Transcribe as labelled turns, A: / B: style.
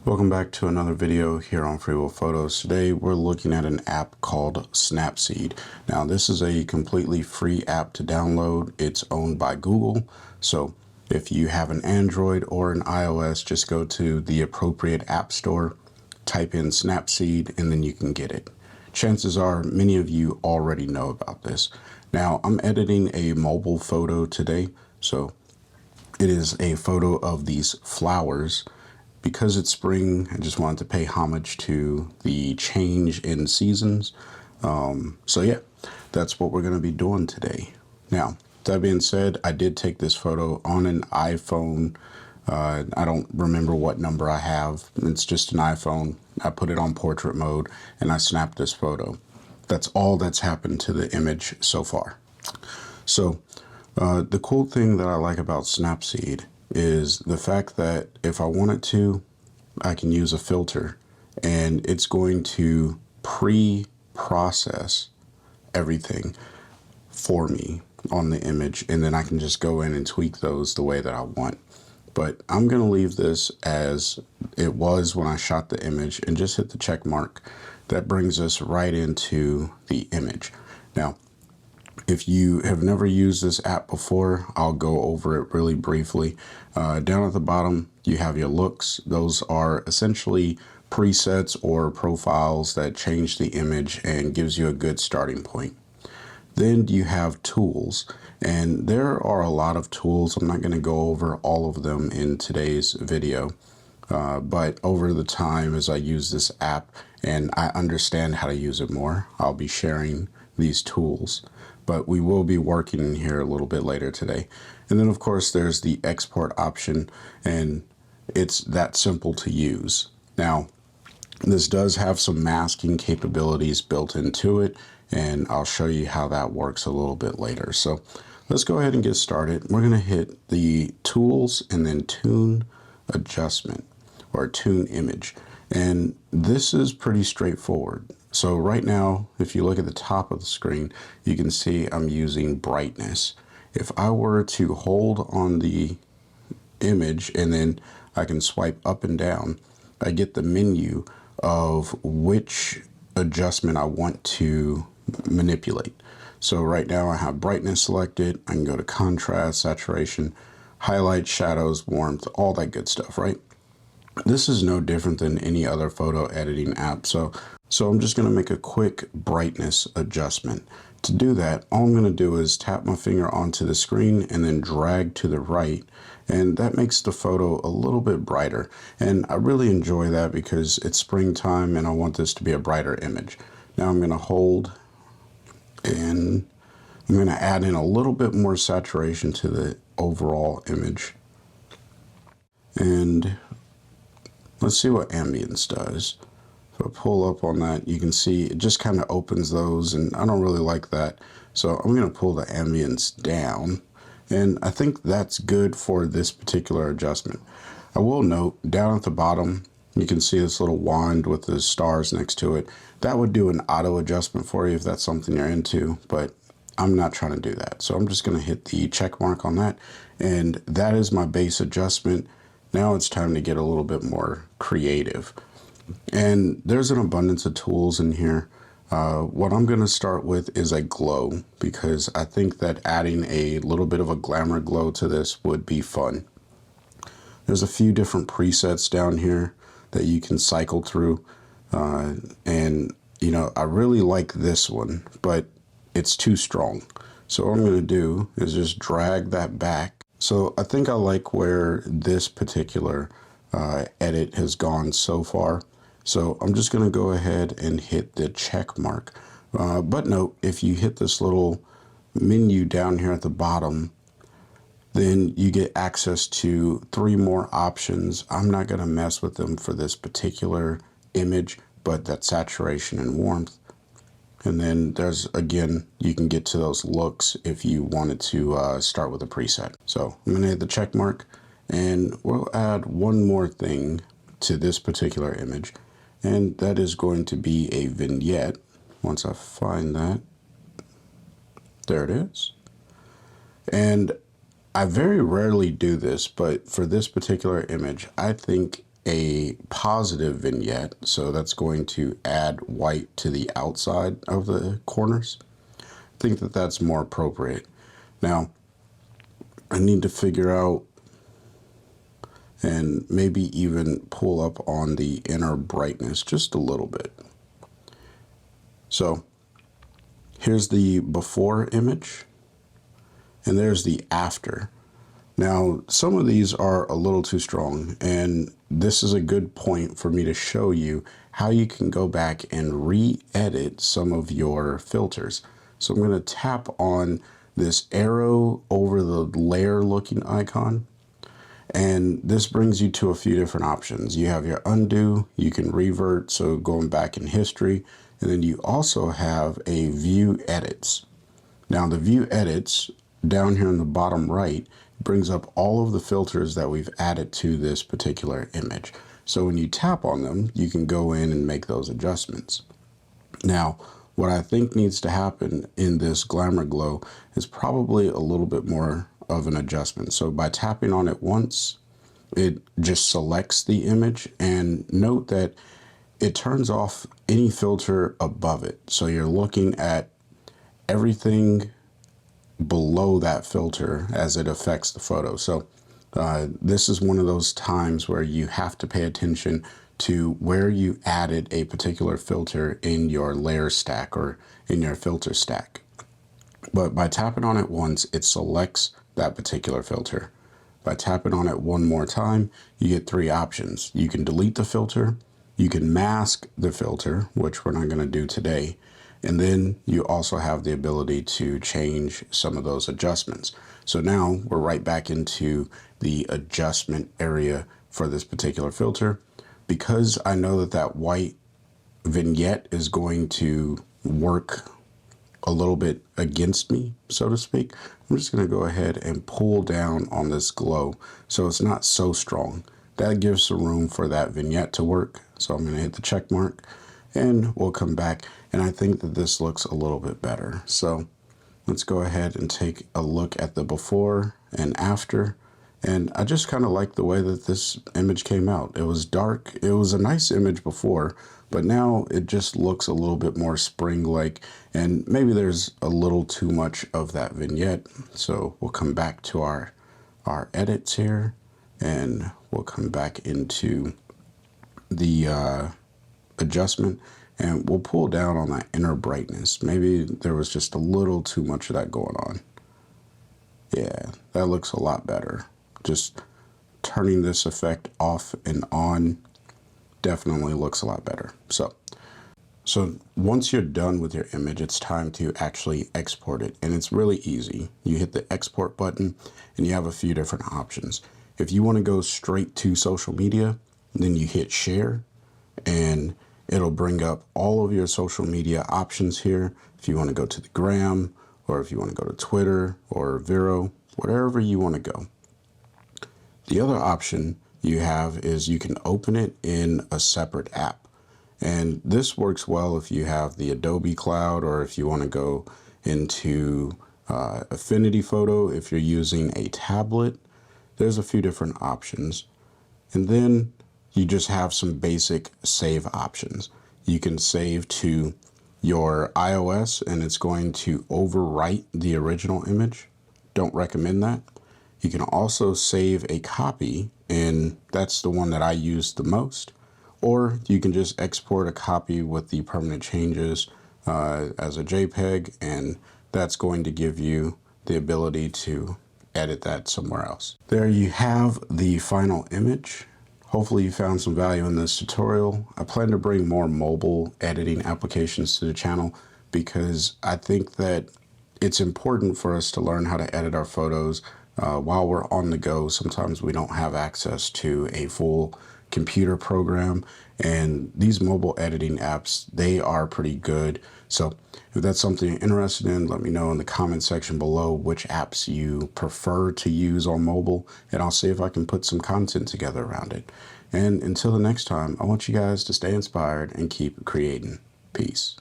A: Welcome back to another video here on Free Will Photos. Today we're looking at an app called Snapseed. Now this is a completely free app to download. It's owned by Google. So if you have an Android or an iOS, just go to the appropriate app store, type in Snapseed, and then you can get it. Chances are many of you already know about this. Now I'm editing a mobile photo today. So it is a photo of these flowers. Because it's spring, I just wanted to pay homage to the change in seasons. So yeah, that's what we're going to be doing today. Now, that being said, I did take this photo on an iPhone. I don't remember what number I have. It's just an iPhone. I put it on portrait mode and I snapped this photo. That's all that's happened to the image so far. So the cool thing that I like about Snapseed is the fact that if I wanted to, I can use a filter and it's going to pre-process everything for me on the image, and then I can just go in and tweak those the way that I want. But I'm going to leave this as it was when I shot the image and just hit the check mark. That brings us right into the image. Now, if you have never used this app before, I'll go over it really briefly. Down at the bottom, you have your looks. Those are essentially presets or profiles that change the image and gives you a good starting point. Then you have tools, and there are a lot of tools. I'm not going to go over all of them in today's video. But over the time as I use this app and I understand how to use it more, I'll be sharing these tools. But we will be working in here a little bit later today. And then of course there's the export option, and it's that simple to use. Now, this does have some masking capabilities built into it, and I'll show you how that works a little bit later. So let's go ahead and get started. We're going to hit the tools and then tune adjustment or tune image. And this is pretty straightforward. So right now, if you look at the top of the screen, you can see I'm using brightness. If I were to hold on the image and then I can swipe up and down, I get the menu of which adjustment I want to manipulate. So right now I have brightness selected. I can go to contrast, saturation, highlight, shadows, warmth, all that good stuff, right? This is no different than any other photo editing app. So I'm just going to make a quick brightness adjustment. To do that, all I'm going to do is tap my finger onto the screen and then drag to the right. And that makes the photo a little bit brighter. And I really enjoy that because it's springtime and I want this to be a brighter image. Now I'm going to hold and I'm going to add in a little bit more saturation to the overall image. And let's see what ambience does. If I pull up on that, you can see it just kind of opens those, and I don't really like that. So I'm going to pull the ambience down, and I think that's good for this particular adjustment. I will note down at the bottom, you can see this little wand with the stars next to it. That would do an auto adjustment for you if that's something you're into, but I'm not trying to do that. So I'm just going to hit the check mark on that, and that is my base adjustment. Now it's time to get a little bit more creative. And there's an abundance of tools in here. What I'm going to start with is a glow, because I think that adding a little bit of a glamour glow to this would be fun. There's a few different presets down here that you can cycle through. And, you know, I really like this one, but it's too strong. So what I'm going to do is just drag that back. So I think I like where this particular edit has gone so far. So I'm just going to go ahead and hit the check mark. But note, if you hit this little menu down here at the bottom, then you get access to 3 more options. I'm not going to mess with them for this particular image, but that's saturation and warmth. And then there's, again, you can get to those looks if you wanted to start with a preset. So I'm going to hit the check mark, and we'll add one more thing to this particular image. And that is going to be a vignette. Once I find that, there it is. And I very rarely do this, but for this particular image, I think a positive vignette, so that's going to add white to the outside of the corners. I think that that's more appropriate. Now, I need to figure out and maybe even pull up on the inner brightness just a little bit. So here's the before image, and there's the after. Now, some of these are a little too strong, and this is a good point for me to show you how you can go back and re-edit some of your filters. So I'm going to tap on this arrow over the layer looking icon, and this brings you to a few different options. You have your undo, you can revert, so going back in history, and then you also have a view edits. Now the view edits down here in the bottom right brings up all of the filters that we've added to this particular image. So when you tap on them, you can go in and make those adjustments. Now, what I think needs to happen in this Glamour Glow is probably a little bit more of an adjustment. So by tapping on it once, it just selects the image, and note that it turns off any filter above it. So you're looking at everything below that filter as it affects the photo. So this is one of those times where you have to pay attention to where you added a particular filter in your layer stack or in your filter stack. But by tapping on it once, it selects that particular filter. By tapping on it one more time, you get three options. You can delete the filter, you can mask the filter, which we're not going to do today, and then you also have the ability to change some of those adjustments. So now we're right back into the adjustment area for this particular filter. Because I know that that white vignette is going to work a little bit against me, so to speak, I'm just going to go ahead and pull down on this glow so it's not so strong. That gives some room for that vignette to work. So I'm going to hit the check mark, and we'll come back, and I think that this looks a little bit better. So let's go ahead and take a look at the before and after. And I just kind of like the way that this image came out. It was dark. It was a nice image before, but now it just looks a little bit more spring-like, and maybe there's a little too much of that vignette. So we'll come back to our edits here, and we'll come back into the adjustment, and we'll pull down on that inner brightness. Maybe there was just a little too much of that going on. Yeah, that looks a lot better. Just turning this effect off and on definitely looks a lot better. So once you're done with your image, it's time to actually export it. And it's really easy. You hit the export button and you have a few different options. If you want to go straight to social media, then you hit share, and it'll bring up all of your social media options here. If you want to go to the gram, or if you want to go to Twitter or Vero, wherever you want to go. The other option you have is you can open it in a separate app. And this works well if you have the Adobe Cloud, or if you want to go into Affinity Photo. If you're using a tablet, there's a few different options. And then you just have some basic save options. You can save to your iOS, and it's going to overwrite the original image. Don't recommend that. You can also save a copy, and that's the one that I use the most. Or you can just export a copy with the permanent changes as a JPEG, and that's going to give you the ability to edit that somewhere else. There you have the final image. Hopefully you found some value in this tutorial. I plan to bring more mobile editing applications to the channel because I think that it's important for us to learn how to edit our photos while we're on the go. Sometimes we don't have access to a full computer program, and these mobile editing apps, they are pretty good. So if that's something you're interested in, let me know in the comment section below which apps you prefer to use on mobile, and I'll see if I can put some content together around it. And until the next time, I want you guys to stay inspired and keep creating. Peace.